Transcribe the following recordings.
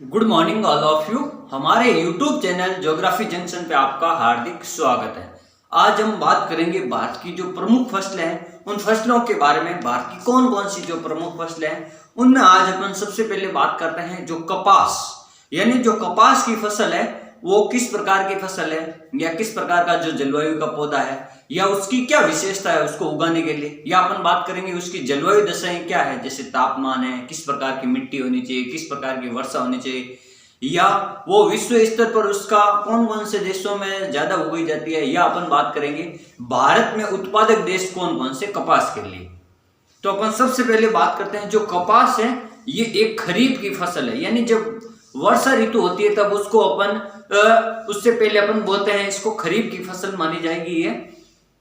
Good morning all of you. हमारे YouTube channel geography junction पे आपका हार्दिक स्वागत है। आज हम बात करेंगे भारत की जो प्रमुख फसलें हैं उन फसलों के बारे में। भारत की कौन कौन सी जो प्रमुख फसलें हैं उनमें आज अपन सबसे पहले बात करते हैं जो कपास, यानी जो कपास की फसल है वो किस प्रकार की फसल है या किस प्रकार का जो जलवायु का पौधा है या उसकी क्या विशेषता है उसको उगाने के लिए, या अपन बात करेंगे उसकी जलवायु दशाएं क्या है, जैसे तापमान है, किस प्रकार की मिट्टी होनी चाहिए, किस प्रकार की वर्षा होनी चाहिए, या वो विश्व स्तर पर उसका कौन कौन से देशों में ज्यादा उगाई जाती है, या अपन बात करेंगे भारत में उत्पादक देश कौन कौन से कपास के लिए। तो अपन सबसे पहले बात करते हैं जो कपास है ये एक खरीफ की फसल है, यानी जब वर्षा ऋतु होती है तब उसको अपन उससे पहले अपन बोलते हैं इसको खरीफ की फसल मानी जाएगी ये,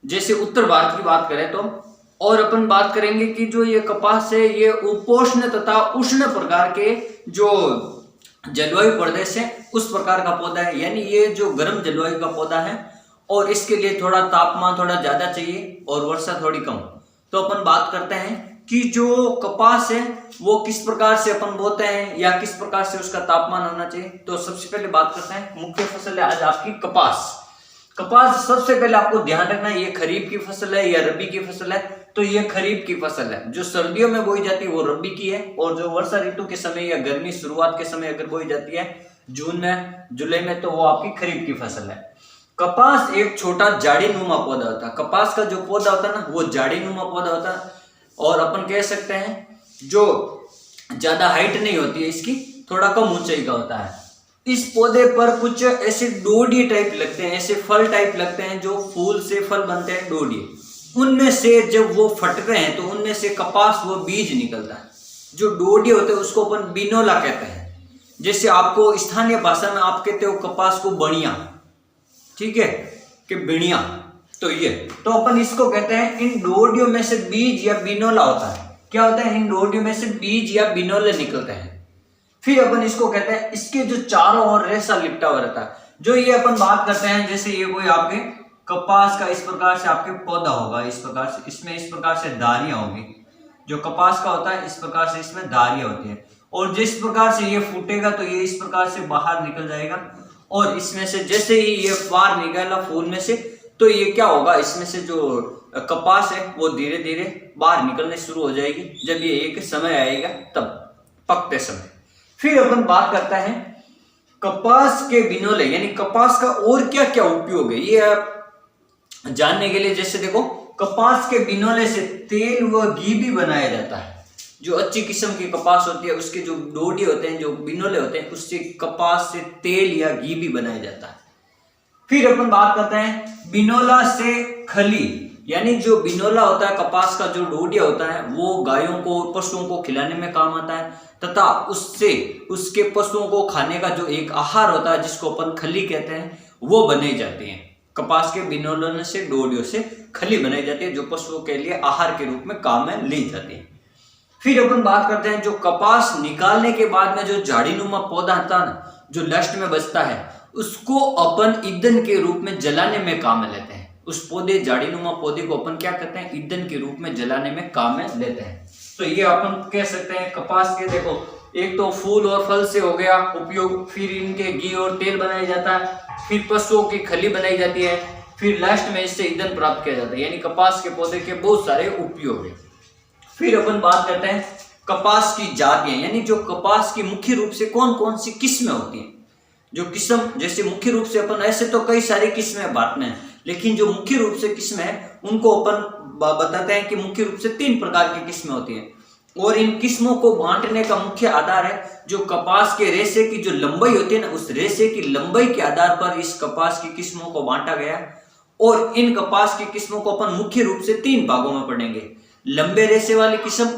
जैसे उत्तर भारत की बात करें तो। और अपन बात करेंगे कि जो ये कपास है ये उपोष्ण तथा उष्ण प्रकार के जो जलवायु प्रदेश है उस प्रकार का पौधा है, यानी ये जो गर्म जलवायु का पौधा है और इसके लिए थोड़ा तापमान थोड़ा ज्यादा चाहिए और वर्षा थोड़ी कम। तो अपन बात करते हैं कि जो कपास है वो किस प्रकार से अपन बोते हैं या किस प्रकार से उसका तापमान होना चाहिए। तो सबसे पहले बात करते हैं मुख्य फसल है आज आपकी कपास। कपास सबसे पहले आपको ध्यान रखना है ये खरीफ की फसल है या रबी की फसल है। तो ये खरीफ की फसल है, जो सर्दियों में बोई जाती है वो रबी की है, और जो वर्षा ऋतु के समय या गर्मी शुरुआत के समय अगर बोई जाती है जून में जुलाई में तो वो आपकी खरीफ की फसल है। कपास एक छोटा जाड़ी नुमा पौधा होता है। कपास का जो पौधा होता है ना वो जाड़ी नुमा पौधा होता है, और अपन कह सकते हैं जो ज्यादा हाइट नहीं होती है इसकी, थोड़ा कम ऊंचाई का होता है। इस पौधे पर कुछ ऐसे डोडी टाइप लगते हैं, ऐसे फल टाइप लगते हैं, जो फूल से फल बनते हैं डोडी, उनमें से जब वो फटते हैं तो उनमें से कपास वो बीज निकलता है। जो डोडी होते हैं उसको अपन बिनोला कहते हैं, जैसे आपको स्थानीय भाषा में आप कहते हो कपास को बणिया, ठीक है, कि बिणिया। तो ये तो अपन इसको कहते हैं इन डोडियों में से बीज या बिनोला होता है। क्या होता है, इन डोडियों में से बीज या बिनोले निकलते हैं। फिर अपन इसको कहते हैं इसके जो चारों ओर रेशा लिपटा हुआ रहता है। जो ये अपन बात करते हैं जैसे ये कोई आपके कपास का इस प्रकार से आपके पौधा होगा, इस प्रकार से इसमें इस प्रकार से धारियां होगी। जो कपास का होता है इस प्रकार से इसमें धारियां होती है, और जिस प्रकार से ये फूटेगा तो ये इस प्रकार से बाहर निकल जाएगा, और इसमें से जैसे ही ये बाहर निकला फूल में से तो ये क्या होगा, इसमें से जो कपास है वो धीरे धीरे बाहर निकलने शुरू हो जाएगी जब ये एक समय आएगा तब पकते समय। फिर अपन बात करता है कपास के बिनोले, यानी कपास का और क्या क्या उपयोग है ये आप जानने के लिए। जैसे देखो कपास के बिनोले से तेल व घी भी बनाया जाता है। जो अच्छी किस्म की कपास होती है उसके जो डोडी होते हैं, जो बिनोले होते हैं, उससे कपास से तेल या घी भी बनाया जाता है। फिर अपन बात करते हैं बिनोला से खली, यानी जो बिनोला होता है कपास का जो डोडिया होता है वो गायों को पशुओं को खिलाने में काम आता है, तथा उससे उसके पशुओं को खाने का जो एक आहार होता है जिसको अपन खली कहते हैं वो बनाई जाती है। कपास के बिनोलों से डोडियों से खली बनाई जाती है जो पशुओं के लिए आहार के रूप में काम में ली जाती है। फिर अपन बात करते हैं जो कपास निकालने के बाद में जो झाड़ीनुमा पौधा होता है ना, जो लस्ट में बचता है, उसको अपन ईंधन के रूप में जलाने में काम में लेते हैं। उस पौधे झाड़ीनुमा पौधे को अपन क्या करते हैं, ईंधन के रूप में जलाने में काम में लेते हैं। तो ये अपन कह सकते हैं कपास के देखो एक तो फूल और फल से हो गया उपयोग, फिर इनके घी और तेल बनाया जाता है, फिर पशुओं की खली बनाई जाती है, फिर लास्ट में इससे ईंधन प्राप्त किया जाता है। यानी कपास के पौधे के बहुत सारे उपयोग है। फिर अपन बात करते हैं कपास की जातियां, यानी जो कपास की मुख्य रूप से कौन कौन सी किस्में होती हैं। जो किस्म जैसे मुख्य रूप से अपन ऐसे तो कई सारी किस्में बांटते हैं, लेकिन जो मुख्य रूप से किस्में हैं उनको अपन बताते हैं कि मुख्य रूप से 3 प्रकार की किस्में होती हैं। और इन किस्मों को बांटने का मुख्य आधार है जो कपास के रेशे की जो लंबाई होती है ना, उस रेशे की लंबाई के आधार पर इस कपास की किस्मों को बांटा गया। और इन कपास की किस्मों को अपन मुख्य रूप से 3 भागों में पढ़ेंगे, लंबे रेशे वाली किस्म,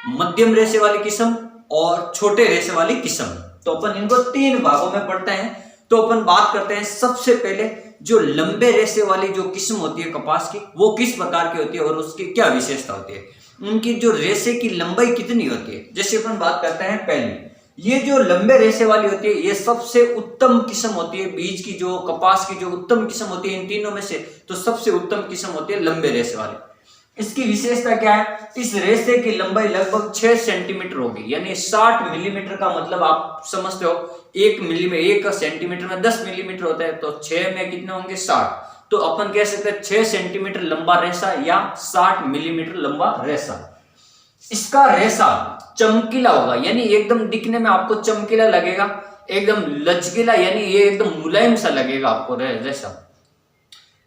मध्यम रेशे वाली किस्म और छोटे रेशे वाली किस्म। तो अपन इनको 3 भागों में पढ़ते हैं। तो अपन बात करते हैं सबसे पहले जो लंबे रेशे वाली जो किस्म होती है कपास की वो किस प्रकार की होती है और उसकी क्या विशेषता होती है, उनकी जो रेशे की लंबाई कितनी होती है। जैसे अपन बात करते हैं पहली, ये जो लंबे रेशे वाली होती है ये सबसे उत्तम किस्म होती है। बीज की जो कपास की जो उत्तम किस्म होती है इन तीनों में से तो सबसे उत्तम किस्म होती है लंबे रेशे वाली। इसकी विशेषता क्या है? इस रेशे की लंबाई लगभग 6 सेंटीमीटर होगी, यानी 60 मिलीमीटर का मतलब आप समझते हो 1 सेंटीमीटर में 10 मिलीमीटर होता है, तो 6 में कितने होंगे? 60। तो अपन कह सकते हैं 6 सेंटीमीटर लंबा रेशा या 60 मिलीमीटर लंबा रेशा। इसका रेशा चमकीला होगा, यानी एकदम दिखने में आपको चमकीला लगेगा, एकदम लचकीला, यानी ये एकदम मुलायम सा लगेगा आपको रेशा।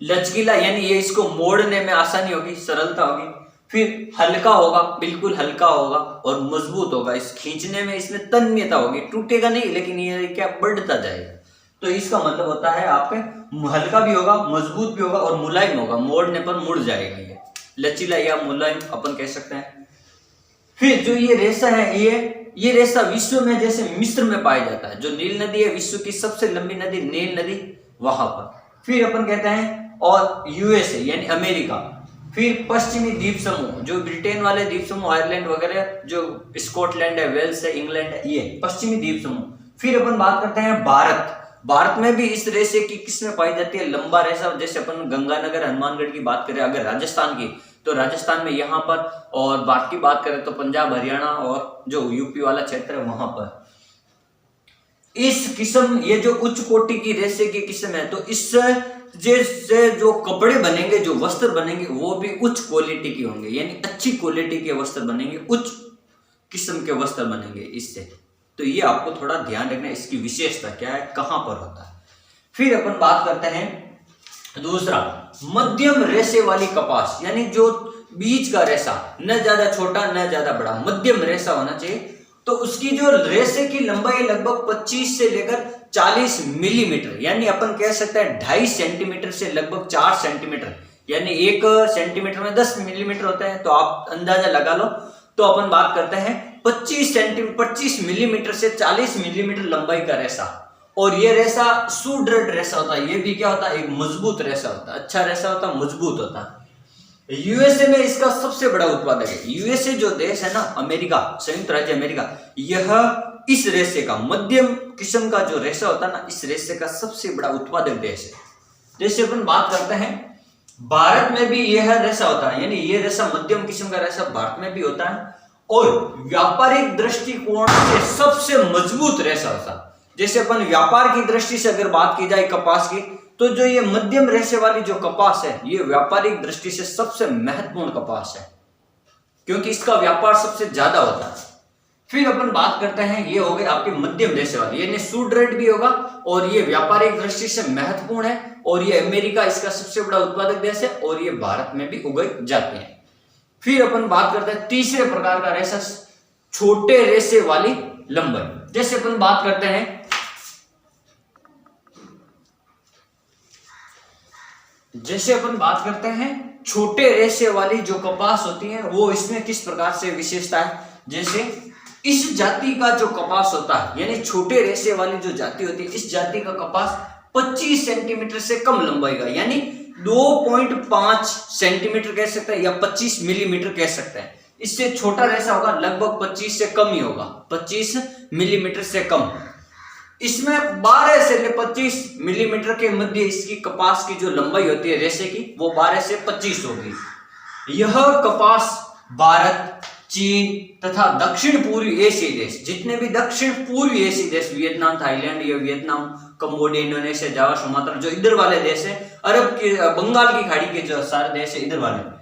लचकीला यानी ये इसको मोड़ने में आसानी होगी, सरलता होगी। फिर हल्का होगा, बिल्कुल हल्का होगा और मजबूत होगा। इस खींचने में इसमें तन्यता होगी, टूटेगा नहीं, लेकिन ये क्या बढ़ता जाएगा। तो इसका मतलब होता है आपके हल्का भी होगा, मजबूत भी होगा और मुलायम होगा, मोड़ने पर मुड़ जाएगा। ये लचीला या मुलायम अपन कह सकते हैं। फिर जो ये रेशा है, ये रेशा विश्व में जैसे मिस्र में पाया जाता है। जो नील नदी है, विश्व की सबसे लंबी नदी नील नदी, वहां पर। फिर अपन कहते हैं और यूएसए यानी अमेरिका। फिर पश्चिमी द्वीप समूह, जो ब्रिटेन वाले द्वीप समूह, आयरलैंड वगैरह, जो स्कॉटलैंड है, वेल्स है, इंग्लैंड है, ये पश्चिमी द्वीप समूह। फिर अपन बात करते हैं भारत। भारत में भी इस रेशे की किस्में पाई जाती है, लंबा रेशा। जैसे अपन गंगानगर हनुमानगढ़ की बात करें, अगर राजस्थान की, तो राजस्थान में यहाँ पर, और भारत की बात करें तो पंजाब, हरियाणा और जो यूपी वाला क्षेत्र है वहां पर। इस किस्म, ये जो उच्च कोटि की रेशे की किस्म है, तो इससे जैसे जो कपड़े बनेंगे, जो वस्त्र बनेंगे, वो भी उच्च क्वालिटी के होंगे, यानी अच्छी क्वालिटी के वस्त्र बनेंगे, उच्च किस्म के वस्त्र बनेंगे इससे। तो ये आपको थोड़ा ध्यान रखना, इसकी विशेषता क्या है, कहां पर होता है। फिर अपन बात करते हैं दूसरा, मध्यम रेशे वाली कपास, यानी जो बीच का रेशा, न ज्यादा छोटा न ज्यादा बड़ा, मध्यम रेशा होना चाहिए। तो उसकी जो रेशे की लंबाई लगभग 25 से लेकर 40 मिलीमीटर, यानी अपन कह सकते हैं 2.5 सेंटीमीटर से लगभग 4 सेंटीमीटर, यानी 1 सेंटीमीटर में 10 मिलीमीटर होता है, तो आप अंदाजा लगा लो। तो अपन बात करते हैं 25 मिलीमीटर से 40 मिलीमीटर लंबाई का रेशा। और ये रेशा सुदृढ़ रेशा होता है। ये भी क्या होता है? एक मजबूत रेशा होता है, अच्छा रेशा होता है, मजबूत होता है। यूएसए में इसका सबसे बड़ा उत्पादक है। यूएसए जो देश है ना, अमेरिका, संयुक्त राज्य अमेरिका, यह इस रेशे का, मध्यम किस्म का जो रेशा होता है ना, इस रेशे का सबसे बड़ा उत्पादक देश है। जैसे अपन बात करते हैं भारत में भी यह रेशा होता है, यानी ये रेशा, मध्यम किस्म का रेशा भारत में भी होता है, और व्यापारिक दृष्टिकोण से सबसे मजबूत रेशा होता है। जैसे अपन व्यापार की दृष्टि से अगर बात की जाए कपास की, तो जो ये मध्यम रेशे वाली जो कपास है, ये व्यापारिक दृष्टि से सबसे महत्वपूर्ण कपास है, क्योंकि इसका व्यापार सबसे ज्यादा होता है। फिर अपन बात करते हैं, ये हो गए आपके मध्यम रेशे वाले, यानी सुदृढ़ भी होगा और ये व्यापारिक दृष्टि से महत्वपूर्ण है, और ये अमेरिका इसका सबसे बड़ा उत्पादक देश है, और ये भारत में भी उगाए जाते हैं। फिर अपन बात करते हैं तीसरे प्रकार का रेशा, छोटे रेशे वाली लंबाई। जैसे अपन बात करते हैं, छोटे रेशे वाली जो कपास होती है, वो इसमें किस प्रकार से विशेषता है। जैसे इस जाति का जो कपास होता है, यानी छोटे रेशे वाली जो जाति होती है, इस जाति का कपास 25 सेंटीमीटर से कम लंबाई का, यानी 2.5 सेंटीमीटर कह सकते हैं, या 25 मिलीमीटर कह सकते हैं। इससे छोटा रेशा होगा, लगभग 25 से कम ही होगा, 25 मिलीमीटर से कम। इसमें 12 से 25 मिलीमीटर के मध्य इसकी कपास की जो लंबाई होती है रेशे की, वो 12 से 25 होगी। यह कपास भारत, चीन तथा दक्षिण पूर्वी एशियाई देश, जितने भी दक्षिण पूर्वी एशियाई देश, वियतनाम, थाईलैंड, या वियतनाम, कंबोडिया, इंडोनेशिया, जावा, सुमात्रा, जो इधर वाले देश है, अरब के, बंगाल की खाड़ी के जो सारे देश है इधर वाले,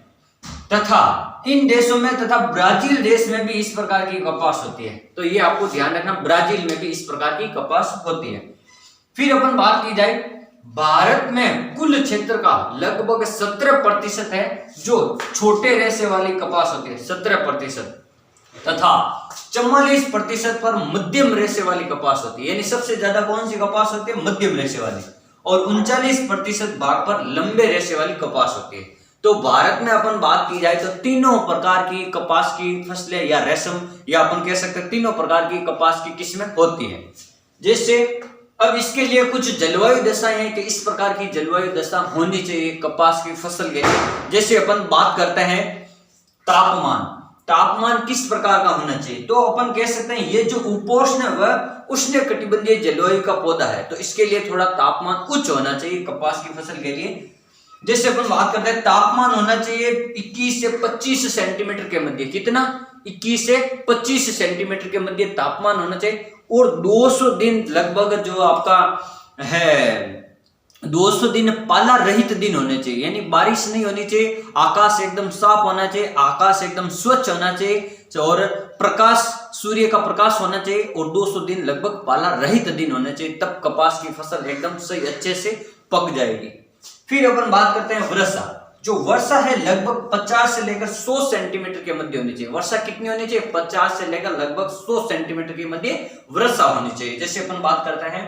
तथा इन देशों में, तथा ब्राजील देश में भी इस प्रकार की कपास होती है। तो ये आपको ध्यान रखना, ब्राजील में भी इस प्रकार की कपास होती है। फिर अपन बात की जाए, भारत में कुल क्षेत्र का लगभग 17% है जो छोटे रेशे वाली कपास होती है, 17%, तथा 44% पर मध्यम रेशे वाली कपास होती है। यानी सबसे ज्यादा कौन सी कपास होती है? मध्यम रेशे वाली। और 39% भाग पर लंबे रेशे वाली कपास होती है। तो भारत में अपन बात की जाए तो तीनों प्रकार की कपास की फसलें या रेशम, या अपन कह सकते हैं तीनों प्रकार की कपास की किस्में होती है। जैसे अब इसके लिए कुछ जलवायु दशाएं हैं कि इस प्रकार की जलवायु दशा होनी चाहिए कपास की फसल के लिए। जैसे अपन बात करते हैं तापमान किस प्रकार का होना चाहिए, तो अपन कह सकते हैं ये जो उपोष्ण व उष्ण कटिबंधीय जलवायु का पौधा है, तो इसके लिए थोड़ा तापमान उच्च होना चाहिए कपास की फसल के लिए। जैसे अपन बात करते हैं तापमान होना चाहिए 21 से 25 सेंटीमीटर के मध्य। कितना? 21 से 25 सेंटीमीटर के मध्य तापमान होना चाहिए। और 200 दिन लगभग जो आपका है 200 दिन पाला रहित दिन होने चाहिए, यानी बारिश नहीं होनी चाहिए, आकाश एकदम साफ होना चाहिए, आकाश एकदम स्वच्छ होना चाहिए और प्रकाश, सूर्य का प्रकाश होना चाहिए और 200 दिन लगभग पाला रहित दिन होने चाहिए, तब कपास की फसल एकदम सही अच्छे से पक जाएगी। फिर अपन बात करते हैं वर्षा। जो वर्षा है लगभग 50 से लेकर 100 सेंटीमीटर के मध्य होनी चाहिए। वर्षा कितनी होनी चाहिए? 50 से लेकर लगभग 100 सेंटीमीटर के मध्य वर्षा होनी चाहिए। जैसे अपन बात करते हैं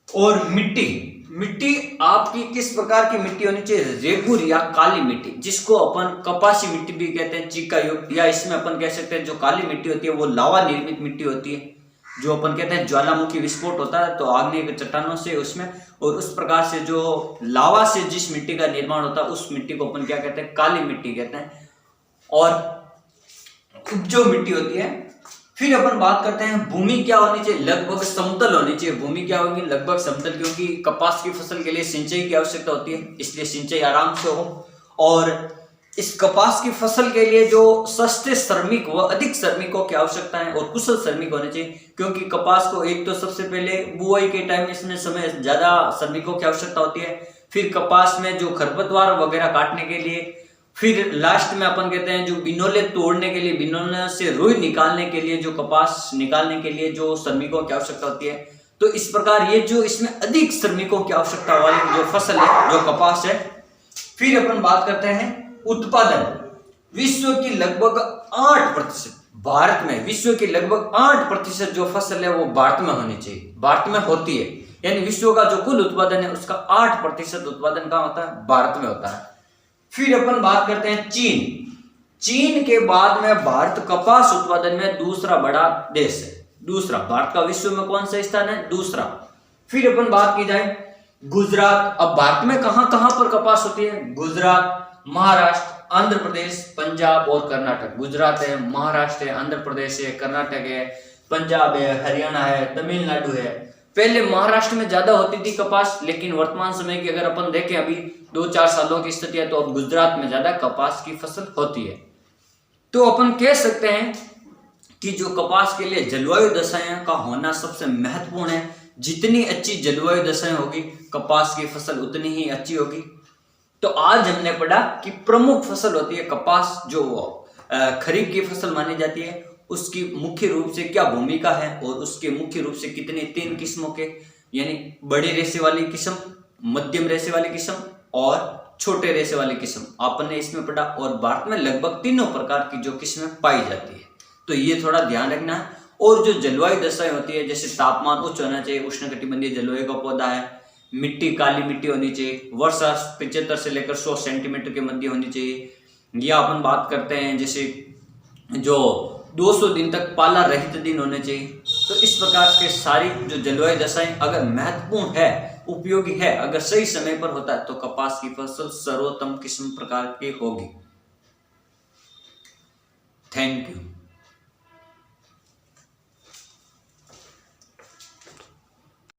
और मिट्टी आपकी किस प्रकार की मिट्टी होनी चाहिए? रेगुर या काली मिट्टी, जिसको अपन कपासी मिट्टी भी कहते हैं, चीका युक्त, या इसमें अपन कह सकते हैं जो काली मिट्टी होती है वो लावा निर्मित मिट्टी होती है, जो अपन कहते हैं ज्वालामुखी विस्फोट होता है तो आग्नेय चट्टानों से उसमें, और उस प्रकार से जो लावा से जिस मिट्टी का निर्माण होता है उस मिट्टी को अपन क्या कहते हैं? काली मिट्टी कहते हैं। और उपजाऊ मिट्टी होती है। फिर अपन बात करते हैं भूमि क्या होनी चाहिए? लगभग समतल होनी चाहिए। भूमि क्या होगी? लगभग समतल, क्योंकि कपास की फसल के लिए सिंचाई की आवश्यकता होती है, इसलिए सिंचाई आराम से हो। और इस कपास की फसल के लिए जो सस्ते श्रमिक व अधिक श्रमिकों की आवश्यकता है और कुशल श्रमिक होने चाहिए, क्योंकि कपास को एक तो सबसे पहले बुआई के टाइम इसमें समय ज्यादा श्रमिकों की आवश्यकता होती है, फिर कपास में जो खरपतवार वगैरह काटने के लिए, फिर लास्ट में अपन कहते हैं जो बिनोले तोड़ने के लिए, बिनोले से रुई निकालने के लिए, जो कपास निकालने के लिए जो श्रमिकों की आवश्यकता होती है। तो इस प्रकार ये जो इसमें अधिक श्रमिकों की आवश्यकता वाली जो फसल है जो कपास है। फिर अपन बात करते हैं उत्पादन। विश्व की लगभग 8%, भारत में विश्व की लगभग 8% जो फसल है वो भारत में होनी चाहिए, भारत में होती है, यानी विश्व का जो कुल उत्पादन है उसका 8% उत्पादन कहाँ होता है? भारत में होता है। फिर अपन बात करते हैं चीन के बाद में भारत कपास उत्पादन में दूसरा बड़ा देश है, दूसरा। भारत का विश्व में कौन सा स्थान है? दूसरा। फिर अपन बात की जाए गुजरात। अब भारत में कहां कहां पर कपास होती है? गुजरात, महाराष्ट्र, आंध्र प्रदेश, पंजाब और कर्नाटक। गुजरात है, महाराष्ट्र है, आंध्र प्रदेश है, कर्नाटक है, पंजाब है, हरियाणा है, तमिलनाडु है। पहले महाराष्ट्र में ज्यादा होती थी कपास, लेकिन वर्तमान समय की अगर अपन देखें अभी 2-4 सालों की स्थिति है तो अब गुजरात में ज्यादा कपास की फसल होती है। तो अपन कह सकते हैं कि जो कपास के लिए जलवायु दशाएं का होना सबसे महत्वपूर्ण है। जितनी अच्छी जलवायु दशाएं होगी कपास की फसल उतनी ही अच्छी होगी। तो आज हमने पढ़ा कि प्रमुख फसल होती है कपास, जो खरीफ की फसल मानी जाती है, उसकी मुख्य रूप से क्या भूमिका है और उसके मुख्य रूप से कितने 3 किस्मों के, यानी बड़े रेशे वाली किस्म, मध्यम रेशे वाली किस्म और छोटे रेशे वाली किस्म आपने इसमें पढ़ा। और भारत में लगभग तीनों प्रकार की जो किस्में पाई जाती है, तो ये थोड़ा ध्यान रखना है। और जो जलवायु दशाएं होती है, जैसे तापमान उच्च होना चाहिए, उष्णकटिबंधीय जलवायु का पौधा है, मिट्टी काली मिट्टी होनी चाहिए, वर्षा 75 से लेकर 100 सेंटीमीटर के मध्य होनी चाहिए, या अपन बात करते हैं जैसे जो 200 दिन तक पाला रहित दिन होने चाहिए। तो इस प्रकार के सारी जो जलवायु दशाएं अगर महत्वपूर्ण है, उपयोगी है, अगर सही समय पर होता है तो कपास की फसल सर्वोत्तम किस्म प्रकार की होगी। Thank you.